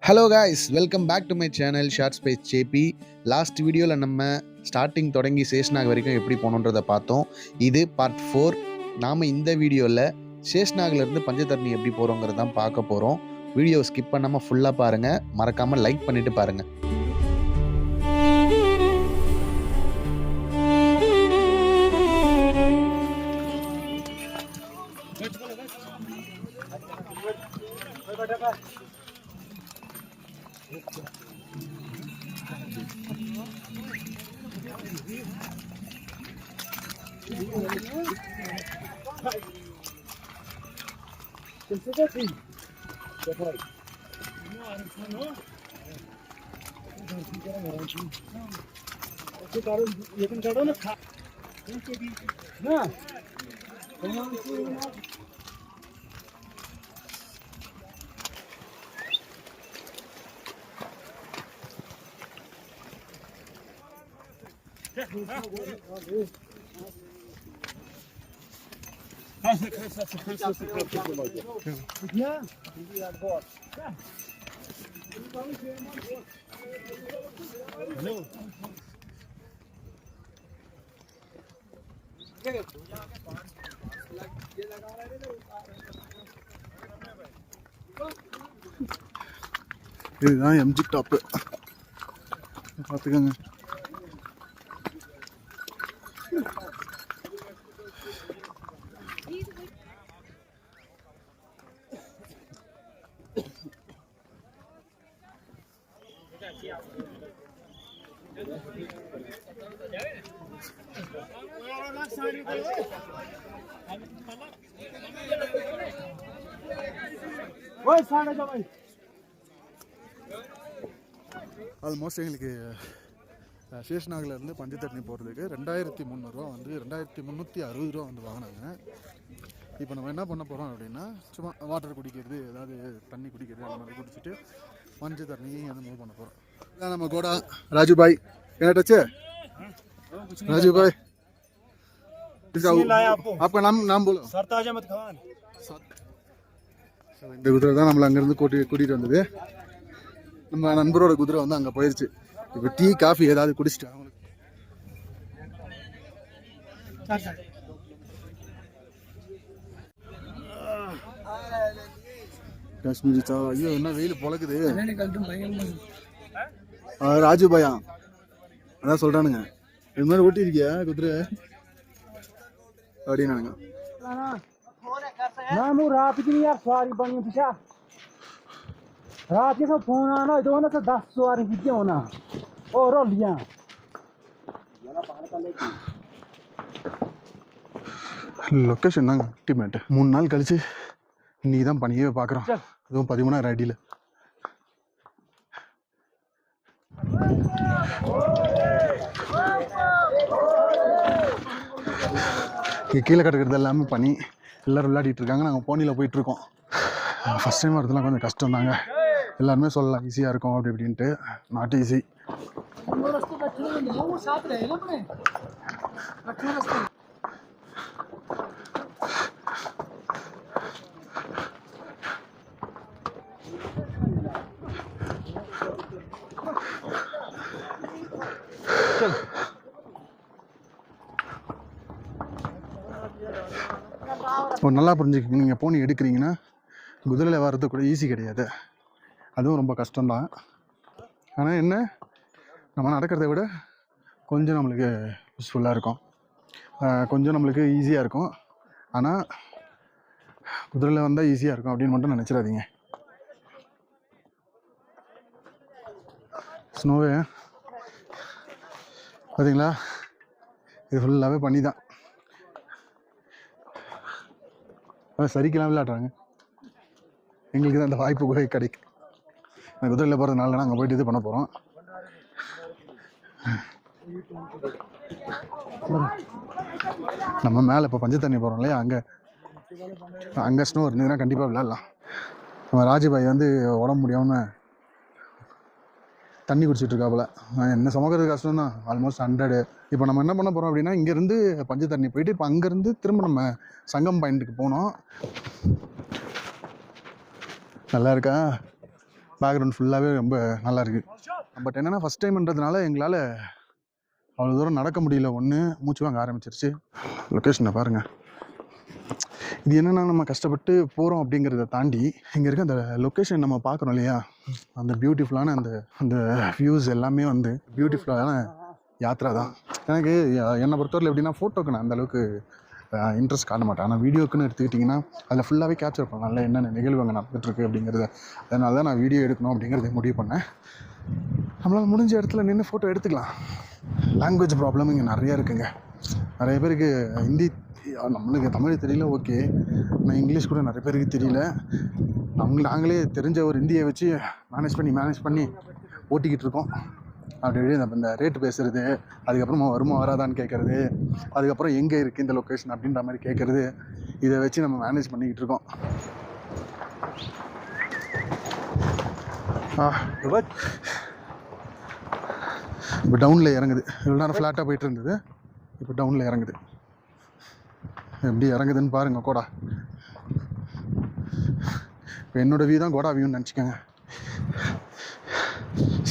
Hello guys, welcome back to my channel short space JP. Last வீடியோவில் நம்ம starting தொடங்கி சேஷ்நாக் வரைக்கும் எப்படி போகணுன்றதை பார்த்தோம். இது பார்ட் 4. நாம் இந்த வீடியோவில் சேஷ்நாக்லேருந்து பஞ்சதர்ணி எப்படி போகிறோங்கிறது தான் பார்க்க போகிறோம். வீடியோ ஸ்கிப் பண்ணாமல் ஃபுல்லாக பாருங்கள், மறக்காமல் லைக் பண்ணிவிட்டு பாருங்கள். இதுதான் எம்ஜி டாப்பு, பார்த்துக்கோங்க. ஆல்மோஸ்ட் எங்களுக்கு சேஷ்நாக்லேருந்து பஞ்சதர்ணி போகிறதுக்கு 2300 ரூபா வந்து 2360 ரூபா வந்து வாங்கினாங்க. இப்போ நம்ம என்ன பண்ண போகிறோம் அப்படின்னா, சும்மா வாட்டர் குடிக்கிறது, ஏதாவது தண்ணி குடிக்கிறது, அந்த மாதிரி குடிச்சிட்டு பஞ்சதர்ணி வந்து மூவ் பண்ண போகிறோம். இதான் நம்ம கோடா ராஜு பாய். என்ன டச்சு ராஜு பாய்? आपका नाम बोलो. सरताज अहमद खान. இந்த குதிரை தான் நம்மளை அங்கேருந்து கூட்டிகிட்டு வந்தது. நம்ம நண்பரோட குதிரை வந்து அங்கே போயிடுச்சு. இப்போ டீ காஃபி ஏதாவது குடிச்சிட்டு அவங்களுக்கு காஷ்மீரி சாவா. ஐயோ, என்ன வெயில் பொழக்குது. ராஜு பாயா அதான் சொல்கிறானுங்க, இது மாதிரி ஓட்டிருக்கியா குதிரை அப்படின்னானுங்க. லொக்கேஷன் தாங்க அல்டிமேட். 3 நாள் கழிச்சு இன்னைக்கு தான் பணியே பார்க்குறோம், அதுவும் 13,000 அடியில். கீழே கிடக்கிறது எல்லாமே பனி, எல்லோரும் விளையாடிட்டு இருக்காங்க. நாங்கள் போனியில் போயிட்டுருக்கோம். ஃபஸ்ட் டைம் வரதுலாம் கொஞ்சம் கஷ்டம் தாங்க. எல்லாருமே சொல்லலாம் ஈஸியாக இருக்கும் அப்படி இப்படின்ட்டு. Not easy. இப்போ நல்லா புரிஞ்சுக்கங்க, நீங்கள் போனி எடுக்கிறீங்கன்னா குதிரையில் வர்றது கூட ஈஸி கிடையாது, அதுவும் ரொம்ப கஷ்டம்தான். ஆனால் என்ன, நம்ம நடக்கிறத விட கொஞ்சம் நம்மளுக்கு யூஸ்ஃபுல்லாக இருக்கும், கொஞ்சம் நம்மளுக்கு ஈஸியாக இருக்கும். ஆனால் குதிரையில் வந்தால் ஈஸியாக இருக்கும் அப்படின்னு மட்டும் நினச்சிடாதீங்க. ஸ்னோவே பார்த்தீங்களா, இது ஃபுல்லாகவே பண்ணி தான். சரிக்கெல்லாம் விளையாடுறாங்க. எங்களுக்கு தான் அந்த வாய்ப்பு கூட கிடைக்கும். நான் குதிரையில் போகிறதுனால நாங்கள் போயிட்டு இது பண்ண போகிறோம். நம்ம மேலே இப்போ பஞ்சதர்ணி போகிறோம் இல்லையா, அங்கே ஸ்னோ இருந்ததுன்னா கண்டிப்பாக விளையாடலாம். நம்ம ராஜுபாய் வந்து உடம்பு முடியாமல் தண்ணி குடிச்சிட்டு இருக்காப்புல. என்ன சுமக்கிறது கஷ்டம் தான், ஆல்மோஸ்ட் 100. இப்போ நம்ம என்ன பண்ண போகிறோம் அப்படின்னா, இங்கேருந்து பஞ்சதர்ணி போயிட்டு இப்போ அங்கேருந்து திரும்ப நம்ம சங்கம் பாயிண்ட்டுக்கு போனோம். நல்லா இருக்கா? பேக்ரவுண்ட் ஃபுல்லாகவே ரொம்ப நல்லா இருக்குது. பட் என்னென்னா ஃபஸ்ட் டைம்ன்றதுனால எங்களால் அவ்வளோ தூரம் நடக்க முடியல. ஒன்று மூச்சு வாங்க ஆரம்பிச்சிருச்சு. லொக்கேஷனை பாருங்கள். இது என்னென்னா நம்ம கஷ்டப்பட்டு போகிறோம் அப்படிங்கிறத தாண்டி இங்கே இருக்க அந்த லொக்கேஷன் நம்ம பார்க்குறோம் இல்லையா, அந்த பியூட்டிஃபுல்லான அந்த அந்த வியூஸ் எல்லாமே வந்து பியூட்டிஃபுல்லான யாத்ரா தான். எனக்கு என்னை பொறுத்தவரையில் எப்படின்னா ஃபோட்டோக்கு நான் அந்தளவுக்கு இன்ட்ரெஸ்ட் காட்ட மாட்டேன். ஆனால் வீடியோக்குன்னு எடுத்துக்கிட்டிங்கன்னா அதில் ஃபுல்லாகவே கேப்சர் பண்ணலாம், நல்லா என்னென்ன நிகழ்வு அங்கே நடந்துகிட்ருக்கு அப்படிங்கிறத. அதனால தான் நான் வீடியோ எடுக்கணும் அப்படிங்கிறத முடிவு பண்ணேன். நம்மளால் முடிஞ்ச இடத்துல நின்று ஃபோட்டோ எடுத்துக்கலாம். லாங்குவேஜ் ப்ராப்ளம் இங்கே நிறையா இருக்குங்க. நிறைய பேருக்கு ஹிந்தி, நம்மளுக்கு தமிழ் தெரியல, ஓகே. ஆனால் இங்கிலீஷ் கூட நிறைய பேருக்கு தெரியல. நாங்களே தெரிஞ்ச ஒரு ஹிந்தியை வச்சு மேனேஜ் பண்ணி ஓட்டிக்கிட்டு இருக்கோம். அப்படி இந்த ரேட்டு பேசுகிறது, அதுக்கப்புறமா வருமா வராதான்னு கேட்குறது, அதுக்கப்புறம் எங்கே இருக்குது இந்த லொக்கேஷன் அப்படின்ற மாதிரி கேட்குறது, இதை வச்சு நம்ம மேனேஜ் பண்ணிக்கிட்டு இருக்கோம். இப்போ டவுனில் இறங்குது. இவ்வளோ நேரம் ஃப்ளாட்டாக போயிட்டு இருந்தது, இப்போ டவுனில் இறங்குது. எப்படி இறங்குதுன்னு பாருங்கள் கோடா. இப்போ என்னோடய வியூ தான் கோடா வியூன்னு நினச்சிக்கோங்க.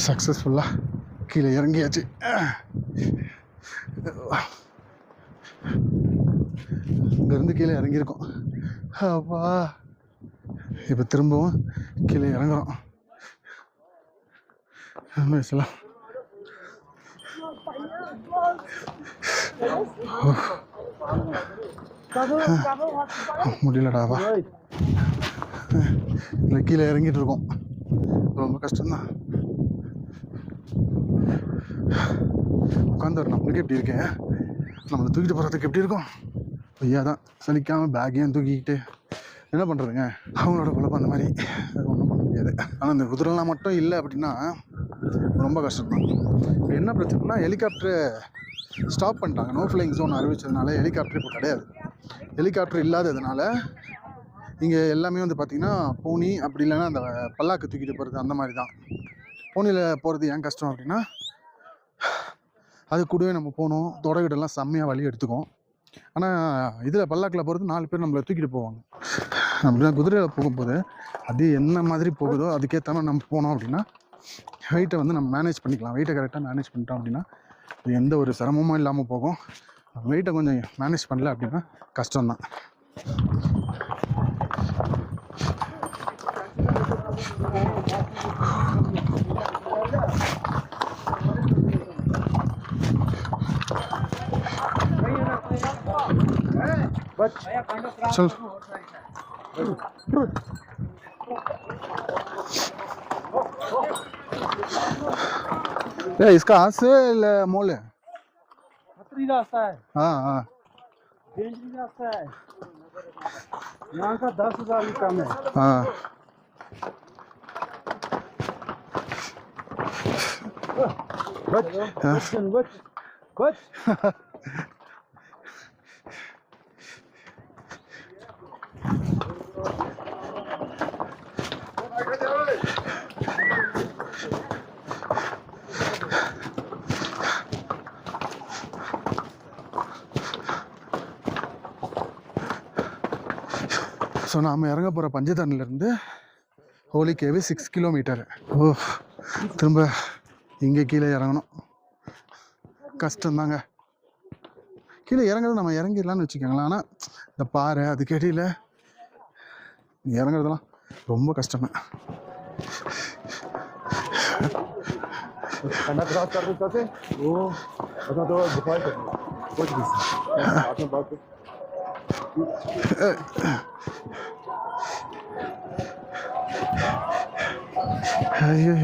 சக்ஸஸ்ஃபுல்லாக கீழே இறங்கியாச்சு. இங்கேருந்து கீழே இறங்கியிருக்கோம். அப்பா இப்போ திரும்பவும் கீழே இறங்குறோம். பேசலாம். முடியலடாவா. இல்லை கீழே இறங்கிட்டு இருக்கோம். ரொம்ப கஷ்டம்தான். உட்காந்து நம்மளுக்கு எப்படி இருக்கேன், நம்மளை தூக்கிட்டு போகிறதுக்கு எப்படி இருக்கும். ஐயா தான் சலிக்காமல் பேக்கையும் தூக்கிக்கிட்டு என்ன பண்ணுறதுங்க, அவங்களோட குழப்பம் அந்த மாதிரி. அது ஒன்றும் பண்ண முடியாது. ஆனால் இந்த குதிரைலாம் மட்டும் இல்லை அப்படின்னா ரொம்ப கஷ்டம்தான். இப்போ என்ன பிரச்சனைனா ஹெலிகாப்டரு ஸ்டாப் பண்ணிட்டாங்க. நோ ஃப்ளைங் ஜோன் அறிவிச்சதுனால ஹெலிகாப்டர் இப்போ கிடையாது. ஹெலிகாப்டர் இல்லாததுனால இங்கே எல்லாமே வந்து பார்த்திங்கன்னா போனி, அப்படி இல்லைன்னா அந்த பல்லாக்கு தூக்கிட்டு போகிறது அந்த மாதிரி தான். போனியில் போகிறது ஏன் கஷ்டம் அப்படின்னா அது கூடவே நம்ம போகணும், தொடகிட்டெல்லாம் செம்மையாக வழி எடுத்துக்கும். ஆனால் இதில் பல்லாக்கில் போகிறது 4 பேர் நம்மளை தூக்கிட்டு போவாங்க. அப்படின்னா குதிரையில் போகும்போது அது என்ன மாதிரி போகுதோ அதுக்கேற்ற மாதிரி நம்ம போனோம் அப்படின்னா வெயிட்டை வந்து நம்ம மேனேஜ் பண்ணிக்கலாம். வெயிட்டை கரெக்டாக மேனேஜ் பண்ணிட்டோம் அப்படின்னா எந்த ஒரு சிரமமும் இல்லாமல் போகும். வெயிட்டை கொஞ்சம் மேனேஜ் பண்ணல அப்படின்னா கஷ்டம்தான். चल इसका हाथ से मोल है, खतरी रास्ता है। हाँ हाँ डेंजरी रास्ता है, यहाँ का 10,000 भी कम है। हाँ बच ஸோ நாம் இறங்க போகிற பஞ்சதன்லேருந்து ஹோலி கேவு 6 கிலோமீட்டர். ஓ திரும்ப இங்கே கீழே இறங்கணும், கஷ்டம்தாங்க. கீழே இறங்குறது நம்ம இறங்கிடலான்னு வச்சுக்கோங்களேன். ஆனால் இந்த பாறை அதுக்கு இடையில் இறங்குறதெல்லாம் ரொம்ப கஷ்டமே. ஐயோ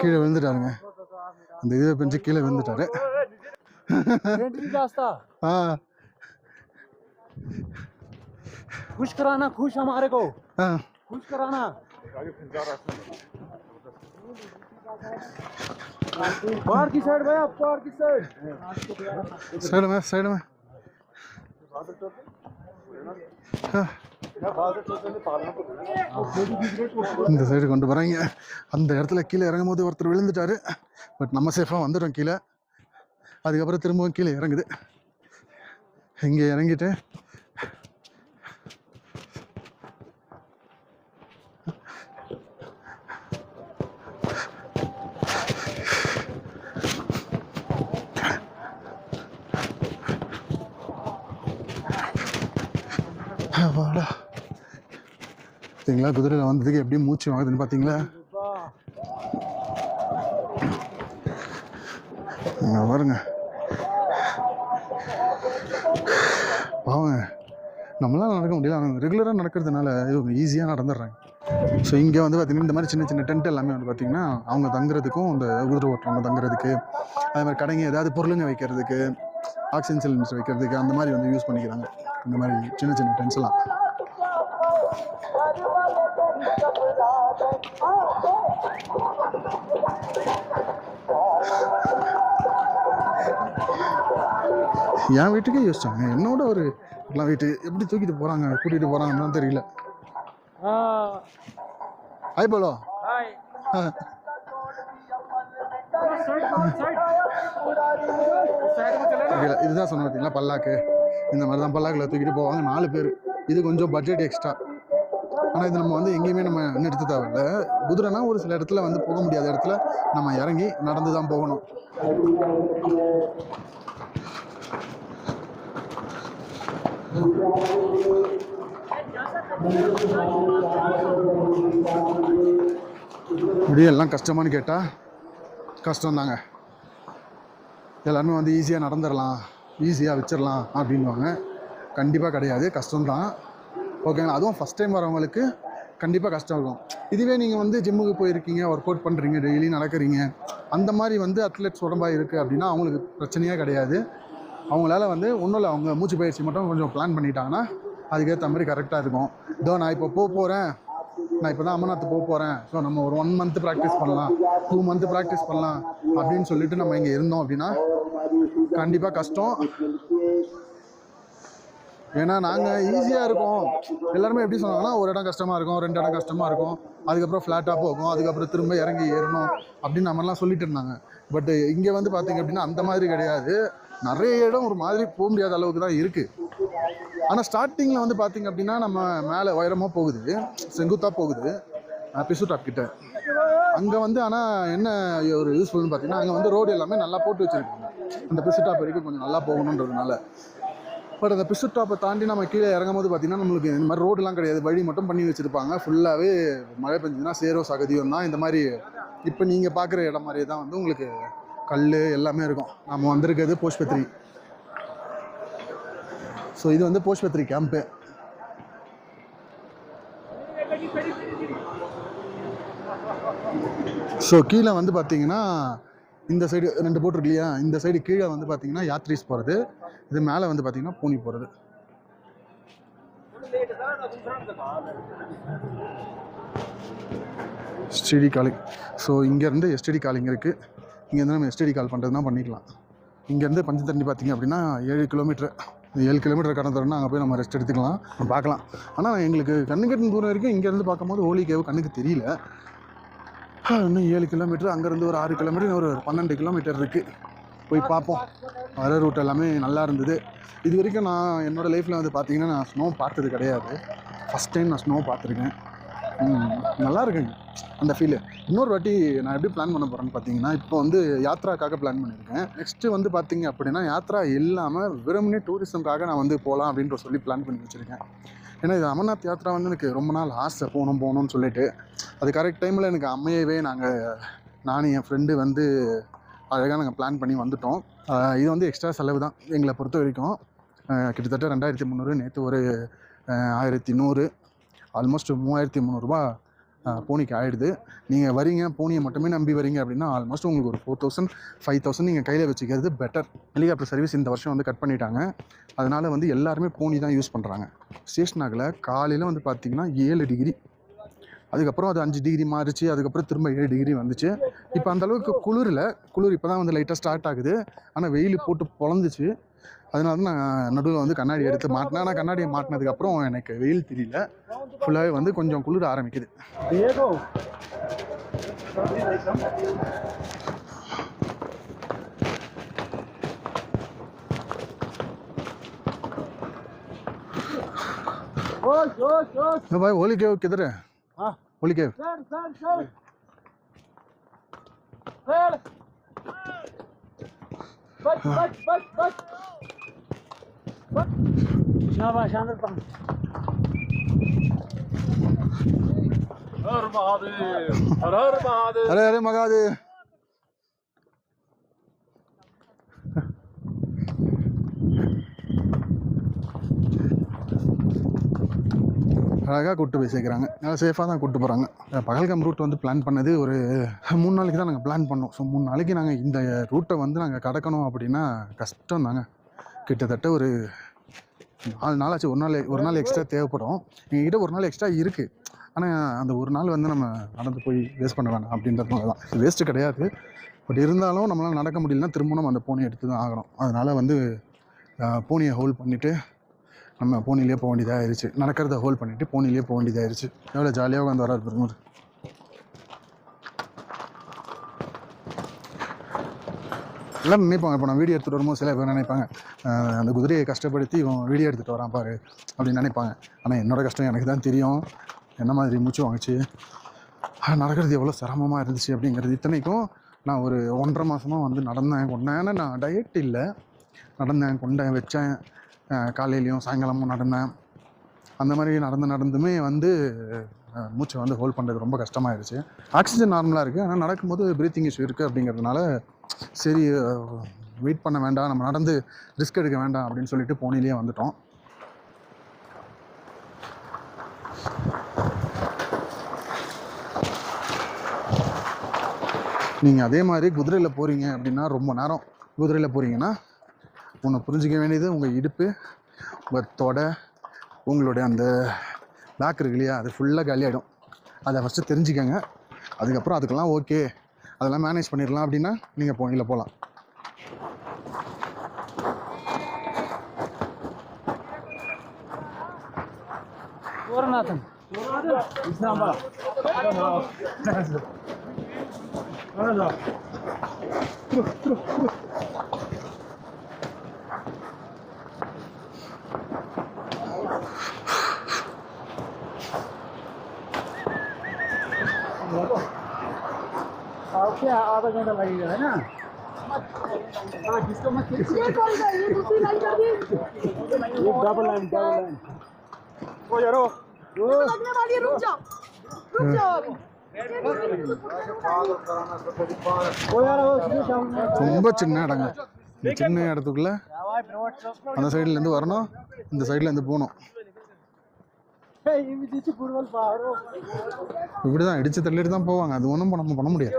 கீழே விழுந்துட்டாருங்க. அந்த இதை பெஞ்சு கீழே விழுந்துட்டாரு. खुश कराना, खुश हमारे को खुश कराना। बाहर की साइड भैया, बाहर की साइड साइड में இந்த சைடு கொண்டு வராங்க. அந்த இடத்துல கீழே இறங்கும் போது ஒருத்தர் விழுந்துட்டாரு. பட் நம்ம சேஃபாக வந்துட்டோம் கீழே. அதுக்கப்புறம் திரும்பவும் கீழே இறங்குது. இங்கே இறங்கிட்டு வாடா சரிங்களா. குதிரையில் வந்ததுக்கு எப்படி மூச்சு வாங்குதுன்னு பார்த்தீங்களா? பாருங்க பாவங்க, நம்மளால நடக்க முடியல, அவங்க ரெகுலராக நடக்கிறதுனால இவங்க ஈஸியாக நடந்துடுறாங்க. ஸோ இங்கே வந்து பார்த்திங்கன்னா இந்த மாதிரி சின்ன சின்ன டென்ட் எல்லாமே வந்து பார்த்திங்கன்னா அவங்க தங்குறதுக்கும், இந்த குதிரை ஓட்டுறவங்க தங்குறதுக்கு, அதே மாதிரி கடைங்க ஏதாவது பொருளுங்க வைக்கிறதுக்கு, ஆக்சிஜன் சிலிண்டர்ஸ் வைக்கிறதுக்கு அந்த மாதிரி வந்து யூஸ் பண்ணிக்கிறாங்க. இந்த மாதிரி சின்ன சின்ன டென்ட்ஸ்லாம். என் வீட்டுக்கே யோசிச்சாங்க, என்னோட ஒரு எல்லாம் வீட்டுக்கு எப்படி தூக்கிட்டு போகிறாங்க, கூட்டிகிட்டு போகிறாங்கன்னு தெரியல. Hi polo. இதுதான் சொன்ன பார்த்தீங்களா பல்லாக்கு, இந்த மாதிரி தான் பல்லாக்கில் தூக்கிட்டு போவாங்க 4 பேர். இது கொஞ்சம் பட்ஜெட் எக்ஸ்ட்ரா. ஆனால் இது நம்ம வந்து எங்கேயுமே நம்ம நிறுத்த தேவையில்ல. குதிரைனா ஒரு சில இடத்துல வந்து போக முடியாத இடத்துல நம்ம இறங்கி நடந்து தான் போகணும். இப்படியே எல்லாம் கஷ்டமானு கேட்டால் கஷ்டம்தாங்க. எல்லாருமே வந்து ஈஸியாக நடந்துடலாம், ஈஸியாக வச்சிடலாம் அப்படின்வாங்க. கண்டிப்பாக கிடையாது, கஷ்டம்தான். ஓகேங்களா. அதுவும் ஃபஸ்ட் டைம் வரவங்களுக்கு கண்டிப்பாக கஷ்டம் இருக்கும். இதுவே நீங்கள் வந்து ஜிம்முக்கு போயிருக்கீங்க, ஒர்க் அவுட் பண்ணுறீங்க, டெய்லி நடக்கிறீங்க, அந்த மாதிரி வந்து அத்லெட்ஸ் உடம்பாக இருக்குது அப்படின்னா அவங்களுக்கு பிரச்சனையே கிடையாது. அவங்களால வந்து ஒன்றும் இல்லை, அவங்க மூச்சு பயிற்சி மட்டும் கொஞ்சம் பிளான் பண்ணிட்டாங்கன்னா அதுக்கேற்ற மாதிரி கரெக்டாக இருக்கும். இதோ நான் இப்போ போகிறேன், நான் இப்போ தான் அமர்நாத் போகிறேன், ஸோ நம்ம ஒரு 1 மந்த் ப்ராக்டிஸ் பண்ணலாம், 2 மந்த் ப்ராக்டிஸ் பண்ணலாம் அப்படின்னு சொல்லிட்டு நம்ம இங்கே இருந்தோம் அப்படின்னா கண்டிப்பாக கஷ்டம். ஏன்னா நாங்கள் ஈஸியாக இருக்கோம். எல்லாருமே எப்படி சொன்னாங்கன்னா ஒரு இடம் கஷ்டமாக இருக்கும், 2 இடம் கஷ்டமாக இருக்கும், அதுக்கப்புறம் ஃப்ளாட்டாக போகும், அதுக்கப்புறம் திரும்ப இறங்கி ஏறணும் அப்படின்னு நம்மலாம் சொல்லிட்டு இருந்தாங்க. பட் இங்கே வந்து பார்த்திங்க அப்படின்னா அந்த மாதிரி கிடையாது. நிறைய இடம் ஒரு மாதிரி போக முடியாத அளவுக்கு தான் இருக்குது. ஆனால் ஸ்டார்டிங்கில் வந்து பார்த்திங்க அப்படின்னா நம்ம மேலே உயரமாக போகுது, செங்குத்தாக போகுது பிசு டாப் கிட்ட. அங்கே வந்து ஆனால் என்ன ஒரு யூஸ்ஃபுல்னு பார்த்தீங்கன்னா அங்கே வந்து ரோடு எல்லாமே நல்லா போட்டு வச்சுருக்காங்க, அந்த பிசு டாப் வரைக்கும் கொஞ்சம் நல்லா போகணுன்றதுனால. பட் அந்த பிசு டாப்பை தாண்டி நம்ம கீழே இறங்கும் போது பார்த்திங்கன்னா நம்மளுக்கு இந்த மாதிரி ரோடுலாம் கிடையாது, வழி மட்டும் பண்ணி வச்சுருப்பாங்க. ஃபுல்லாகவே மழை பெஞ்சுன்னா சேரோ சகதியும் தான். இந்த மாதிரி இப்போ நீங்கள் பார்க்குற இடம் மாதிரியே தான் வந்து உங்களுக்கு கல் எல்லாமே இருக்கும். நம்ம வந்திருக்கிறது போஷ்பத்ரி. ஸோ இது வந்து போஷ்பத்ரி கேம்ப்பு. ஸோ கீழே வந்து பார்த்தீங்கன்னா இந்த சைடு 2 போட் இருக்கு இல்லையா, இந்த சைடு கீழே வந்து பார்த்தீங்கன்னா யாத்ரீஸ் போகிறது, இது மேலே வந்து பார்த்தீங்கன்னா பூனி போகிறது. STD calling. ஸோ இங்கேருந்து எஸ்டிடி காலிங் இருக்குது. இங்கேருந்து நம்ம எஸ்டிடி கால் பண்ணுறது தான் பண்ணிக்கலாம். இங்கேருந்து பஞ்சத்தண்ணி பார்த்திங்க அப்படின்னா 7 கிலோமீட்டர். 7 கிலோமீட்டர் கடந்துறோம்னா அங்கே போய் நம்ம ரெஸ்ட் எடுத்துக்கலாம், பார்க்கலாம். ஆனால் எங்களுக்கு கண்ணு கட்டின தூரம் வரைக்கும் இங்கேருந்து பார்க்கும்போது ஹோலி கேவ் கண்ணுக்கு தெரியல. இன்னும் 7 கிலோமீட்டர், அங்கேருந்து ஒரு 6 கிலோமீட்டர், ஒரு 12 கிலோமீட்டர் இருக்குது. போய் பார்ப்போம். வர ரூட் எல்லாமே நல்லா இருந்தது. இது வரைக்கும் நான் என்னோடய லைஃப்பில் வந்து பார்த்திங்கன்னா நான் ஸ்னோ பார்த்தது கிடையாது. ஃபஸ்ட் டைம் நான் ஸ்னோ பார்த்துருக்கேன். நல்லா இருக்குங்க அந்த ஃபீலு. இன்னொரு வாட்டி நான் எப்படி பிளான் பண்ண போகிறேன்னு பார்த்தீங்கன்னா, இப்போ வந்து யாத்ராக்காக பிளான் பண்ணியிருக்கேன். நெக்ஸ்ட்டு வந்து பார்த்திங்க அப்படின்னா யாத்ரா இல்லாமல் வெறுமனே டூரிசம்காக நான் வந்து போகலாம் அப்படின்ற சொல்லி பிளான் பண்ணி வச்சுருக்கேன். ஏன்னா இது அமர்நாத் யாத்ரா வந்து எனக்கு ரொம்ப நாள் ஆசை, போகணும்னு சொல்லிட்டு. அது கரெக்ட் டைமில் எனக்கு அமையவே நானும் என் ஃப்ரெண்டு வந்து அழகாக நாங்கள் பிளான் பண்ணி வந்துவிட்டோம். இது வந்து எக்ஸ்ட்ரா செலவு தான் எங்களை பொறுத்த வரைக்கும். கிட்டத்தட்ட 2300, நேற்று ஒரு 1100, ஆல்மோஸ்ட் 3300 போனிக்கு ஆகிடுது. நீங்கள் வரீங்க, போனியை மட்டுமே நம்பி வரீங்க அப்படின்னா ஆல்மோஸ்ட் உங்களுக்கு ஒரு 4000 5000 நீங்கள் கையில் வச்சுக்கிறது பெட்டர். ஹெலிகாப்டர் சர்வீஸ் இந்த வருஷம் வந்து கட் பண்ணிட்டாங்க. அதனால் வந்து எல்லாருமே போனி தான் யூஸ் பண்ணுறாங்க. ஸ்டேஷனாகில் காலையில் வந்து பார்த்திங்கன்னா 7 டிகிரி, அதுக்கப்புறம் அது 5 டிகிரி மாறிச்சு, அதுக்கப்புறம் திரும்ப 7 டிகிரி வந்துச்சு. இப்போ அந்தளவுக்கு குளிர் இப்போ தான் வந்து லைட்டாக ஸ்டார்ட் ஆகுது. ஆனால் வெயில் போட்டு பொழந்துச்சு. அதனால தான் நான் நடுவில் வந்து கண்ணாடி எடுத்து மாட்டினேன். ஆனால் கண்ணாடியை மாட்டினதுக்கப்புறம் எனக்கு வெயில் தெரியல, ஃபுல்லாகவே வந்து கொஞ்சம் குளிர ஆரம்பிக்குது. भाई होली केव किधर है? हाँ होली केव हर महादेव हर हर महादेव अरे अरे महादेव அழகாக கூப்பிட்டு போய் சேர்க்குறாங்க, நல்லா சேஃபாக தான் கூப்பிட்டு போகிறாங்க. பகல்காம் ரூட் வந்து பிளான் பண்ணது ஒரு 3 நாளைக்கு தான் நாங்கள் பிளான் பண்ணோம். ஸோ 3 நாளைக்கு நாங்கள் இந்த ரூட்டை வந்து நாங்கள் கடக்கணும் அப்படின்னா கஷ்டம் தாங்க. கிட்டத்தட்ட ஒரு 4 நாள் ஆச்சு. ஒரு நாள் எக்ஸ்ட்ரா தேவைப்படும். எங்ககிட்ட ஒரு நாள் எக்ஸ்ட்ரா இருக்குது. ஆனால் அந்த ஒரு நாள் வந்து நம்ம நடந்து போய் வேஸ்ட் பண்ண வேணாம் அப்படின்றதுனால தான். இது வேஸ்ட்டு கிடையாது, பட் இருந்தாலும் நம்மளால் நடக்க முடியலன்னா திரும்ப நம்ம அந்த போனியை எடுத்து தான் ஆகணும். அதனால் வந்து போனியை ஹோல்ட் பண்ணிவிட்டு நம்ம போனிலே போக வேண்டியதாகிடுச்சு. நடக்கிறத ஹோல்ட் பண்ணிவிட்டு போனிலே போக வேண்டியதாகிடுச்சு. எவ்வளோ ஜாலியாக வந்து வராது இருக்கும்போது. எல்லாம் நினைப்பாங்க, இப்போ நான் வீடியோ எடுத்துகிட்டு வரும்போது சில பேர் நினைப்பாங்க அந்த குதிரையை கஷ்டப்படுத்தி இவன் வீடியோ எடுத்துகிட்டு வரான் பாரு அப்படின்னு நினைப்பாங்க. ஆனால் என்னோடய கஷ்டம் எனக்கு தான் தெரியும். என்ன மாதிரி மூச்சு வாங்கிச்சு, நடக்கிறது எவ்வளோ சிரமமாக இருந்துச்சு அப்படிங்கிறது. இத்தனைக்கும் நான் ஒரு 1.5 மாதமாக வந்து நடந்தேன். நான் டயட் இல்லை, நடந்தேன் வச்சேன். காலையிலையும் சாயங்காலமும் நடந்தேன். அந்த மாதிரி நடந்துமே வந்து மூச்சை வந்து ஹோல்ட் பண்ணுறது ரொம்ப கஷ்டமாயிருச்சு. ஆக்சிஜன் நார்மலாக இருக்குது, ஆனால் நடக்கும்போது ப்ரீத்திங் இஷ்யூ இருக்குது அப்படிங்கிறதுனால சரி வெயிட் பண்ண வேண்டாம், நம்ம நடந்து ரிஸ்க் எடுக்க வேண்டாம் அப்படின்னு சொல்லிட்டு போனிலேயே வந்துட்டோம். நீங்கள் அதே மாதிரி குதிரையில் போகிறீங்க அப்படின்னா, ரொம்ப நேரம் குதிரையில் போகிறீங்கன்னா ஒன்று புரிஞ்சிக்க வேண்டியது, உங்கள் இடுப்பு, உங்கள் தொடை, உங்களுடைய அந்த பேக் இருக்கு இல்லையா, அது ஃபுல்லாக காலியாகிடும். அதை ஃபஸ்ட்டு தெரிஞ்சுக்கங்க. அதுக்கப்புறம் அதுக்கெல்லாம் ஓகே, அதெல்லாம் மேனேஜ் பண்ணிடலாம் அப்படின்னா நீங்கள் போனியில் போகலாம். आधा घंटा लगेगा है ना? हाँ जिसको मैं ये कौन सा ये दूसरी लाइन कर दी, ये डबल लाइन ओ यारो लगने वाली है, रुक जाओ ओ यार वो ரொம்ப சின்ன இடங்க. இந்த சின்ன இடத்துக்குள்ள அந்த சைட்லேருந்து வரணும், இந்த சைட்லேருந்து போகணும். இப்படி தான் இடிச்சு தள்ளிட்டு தான் போவாங்க. அது ஒன்றும் நம்ம பண்ண முடியாது.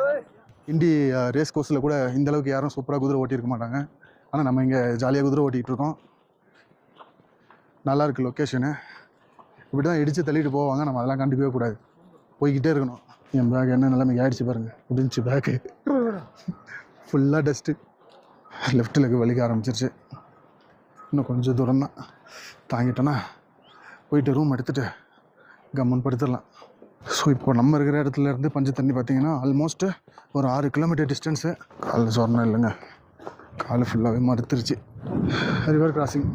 இண்டி ரேஸ் கோர்ஸில் கூட இந்த அளவுக்கு யாரும் சூப்பராக குதிரை ஓட்டியிருக்க மாட்டாங்க. ஆனால் நம்ம இங்கே ஜாலியாக குதிரை ஓட்டிகிட்டு இருக்கோம். நல்லா இருக்குது லொக்கேஷனு. இப்படி தான் இடித்து தள்ளிட்டு போவாங்க. நம்ம அதெல்லாம் கண்டுக்கவே கூடாது, போய்கிட்டே இருக்கணும். என் பேக் என்ன நிலைமைக்கு ஆகிடுச்சு பாருங்கள். முடிஞ்சு பேக்கு ஃபுல்லாக டஸ்ட்டு. லெஃப்ட் லெக் வலிக்க ஆரம்பிச்சிருச்சு. இன்னும் கொஞ்சம் தூரம் தான் தாங்கிட்டோன்னா போயிட்டு ரூம் எடுத்துகிட்டு கம்மன் படுத்துடலாம். ஸோ இப்போ நம்ம இருக்கிற இடத்துலேருந்து பஞ்சத்தண்ணி பார்த்திங்கன்னா ஆல்மோஸ்ட்டு ஒரு 6 கிலோமீட்டர் டிஸ்டன்ஸு. கால் சொரணம் இல்லைங்க, கால் ஃபுல்லாகவே மறுத்துருச்சு. River crossing.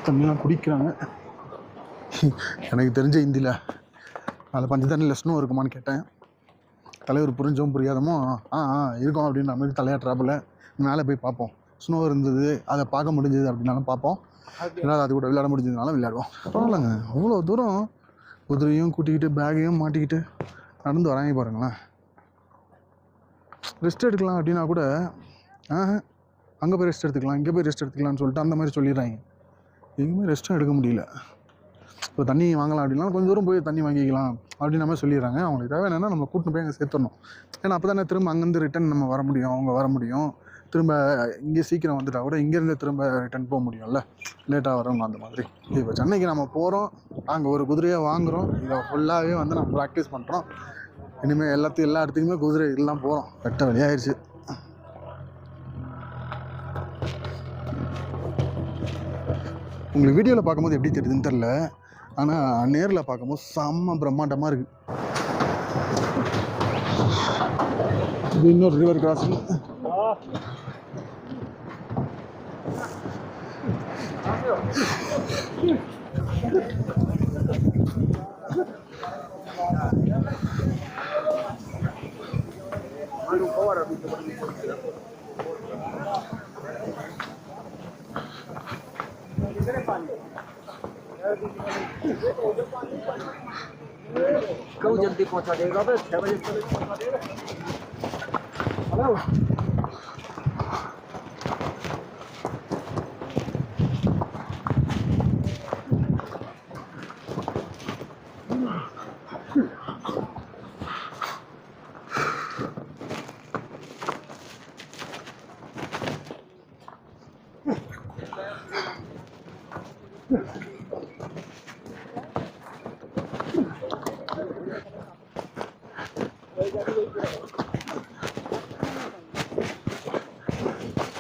தண்ணிலாம் குடிக்கிறாங்க. எனக்கு தெரிஞ்ச இந்தியில் அதில் பஞ்சத்தண்ணியில் ஸ்னோ இருக்குமான்னு கேட்டேன். தலைவர் புரிஞ்சவும் புரியாதமோ இருக்கும் அப்படின்ற மாதிரி தலையாட்டுறாப்புல. மேலே போய் பார்ப்போம். ஸ்னோ இருந்தது, அதை பார்க்க முடிஞ்சது அப்படின்னாலும் பார்ப்போம். ஏதாவது அது கூட விளையாட முடிஞ்சதுனாலும் விளையாடுவோம். பரவாயில்லங்க, அவ்வளோ தூரம் குதிரையும் கூட்டிக்கிட்டு பேக்கையும் மாட்டிக்கிட்டு நடந்து வராங்க பாருங்களேன். ரெஸ்ட் எடுக்கலாம் அப்படின்னா கூட அங்கே போய் ரெஸ்ட் எடுத்துக்கலாம், இங்கே போய் ரெஸ்ட் எடுத்துக்கலாம்னு சொல்லிட்டு அந்த மாதிரி சொல்லிடுறாங்க. எங்கேயுமே ரெஸ்ட்டும் எடுக்க முடியல. இப்போ தண்ணி வாங்கலாம் அப்படின்னா கொஞ்சம் தூரம் போய் தண்ணி வாங்கிக்கலாம் அப்படின்னு நம்ம சொல்லிடுறாங்க. அவங்களுக்கு தேவை என்னென்னா நம்ம கூட்டின்னு போய் அங்கே சேர்த்துடணும். ஏன்னா அப்போ தானே திரும்ப அங்கேருந்து ரிட்டன் நம்ம வர முடியும், அவங்க வர முடியும். திரும்ப இங்கே சீக்கிரம் வந்துட்டா கூட இங்கேருந்து திரும்ப ரிட்டன் போக முடியும்ல, லேட்டாக வரவங்க அந்த மாதிரி. இப்போ சென்னைக்கு நம்ம போகிறோம், அங்கே ஒரு குதிரையை வாங்குகிறோம், இதை ஃபுல்லாகவே வந்து நம்ம ப்ராக்டிஸ் பண்ணுறோம். இனிமேல் எல்லா இடத்துக்குமே குதிரை எல்லாம் போகிறோம். வெட்ட வெளியாகிடுச்சு. உங்களுக்கு வீடியோவில் பார்க்கும்போது எப்படி தெரியுதுன்னு தெரில, ஆனால் நேரில் பார்க்கும்போது செம்ம பிரம்மாண்டமாக இருக்குது. இது இன்னொரு ரிவர் கிராசிங். कब जल्दी पहुंचा देगा? बस 6 बजे पहुंचा देगा। हेलो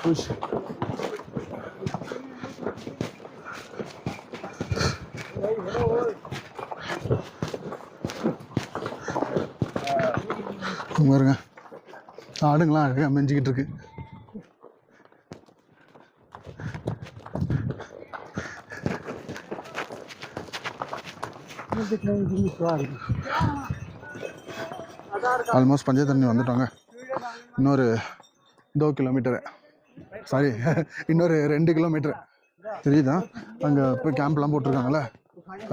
புஷ். பாருங்க, ஆடுங்களாம் அழகாக மெஞ்சிக்கிட்டு இருக்கு. ஆல்மோஸ்ட் பஞ்ச தண்ணி வந்துட்டோங்க. இன்னொரு 2 கிலோமீட்டரு, சாரி இன்னொரு 2 கிலோமீட்டரு தெரியுதா? அங்கே போய் கேம்ப்லாம் போட்டிருக்காங்களே,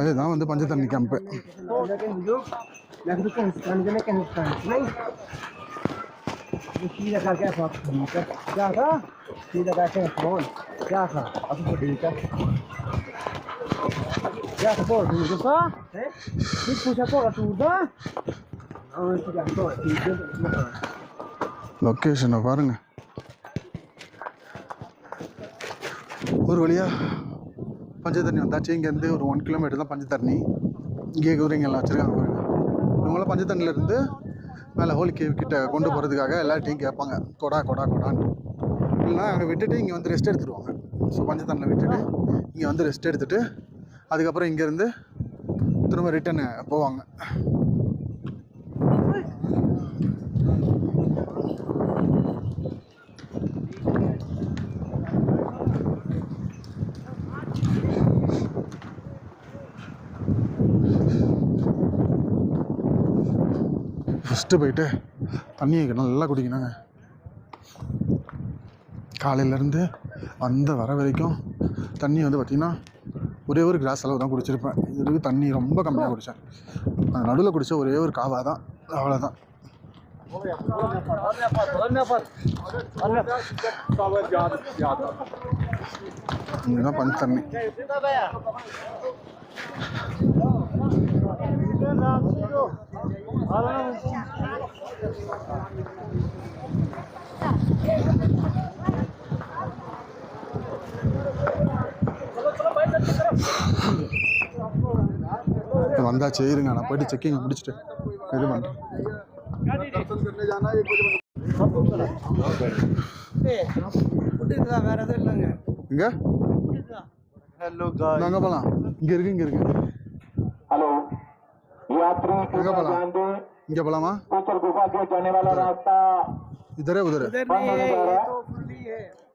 அதுதான் வந்து பஞ்ச தண்ணி கேம்ப்பு. லொக்கேஷனை பாருங்க. ஒரு வழியாக பஞ்ச தண்ணி வந்தாச்சு. இங்கேருந்து ஒரு 1 கிலோமீட்டர் தான் பஞ்ச தண்ணி. இங்கே குதிரைங்கெல்லாம் வச்சுருக்காங்க பாருங்க. இவங்களாம் பஞ்ச தண்ணியிலேருந்து மேலே ஹோலி கேவ் கிட்ட கொண்டு போகிறதுக்காக எல்லார்ட்டையும் கேட்பாங்க, கொடா கொடா கொடான்னு. இல்லைனா அங்கே விட்டுட்டு இங்கே வந்து ரெஸ்ட் எடுத்துருவாங்க. ஸோ பஞ்ச தண்ணியில் விட்டுட்டு இங்கே வந்து ரெஸ்ட் எடுத்துகிட்டு அதுக்கப்புறம் இங்கேருந்து திரும்ப ரிட்டர்னு போவாங்க. ஃபஸ்ட்டு போயிட்டு தண்ணியை நல்லா குடிக்கணுங்க. காலையிலேருந்து வர வரைக்கும் தண்ணி வந்து பார்த்திங்கன்னா ஒரே ஒரு கிளாஸ் அளவு தான் குடிச்சிருப்பேன். இதுக்கு தண்ணி ரொம்ப கம்மியாக குடித்தேன். நடுவில் குடித்த ஒரே ஒரு காவா தான், அவ்வளோதான். இதுதான் பஞ்ச தண்ணி. வந்தாச்சு, இருங்க நான் போயிட்டு செக்கிங் முடிச்சுட்டு இது பண்ணுறேன். இங்க அங்கே போகலாம். இங்கே இருக்கு, இங்கே இருக்கு. हेलो यात्री எங்கே போகலாம்? இங்கே போகலாமா? ऊपर गुफा के जाने वाला रास्ता इधर है उधर है? बंद होने जा रहा है।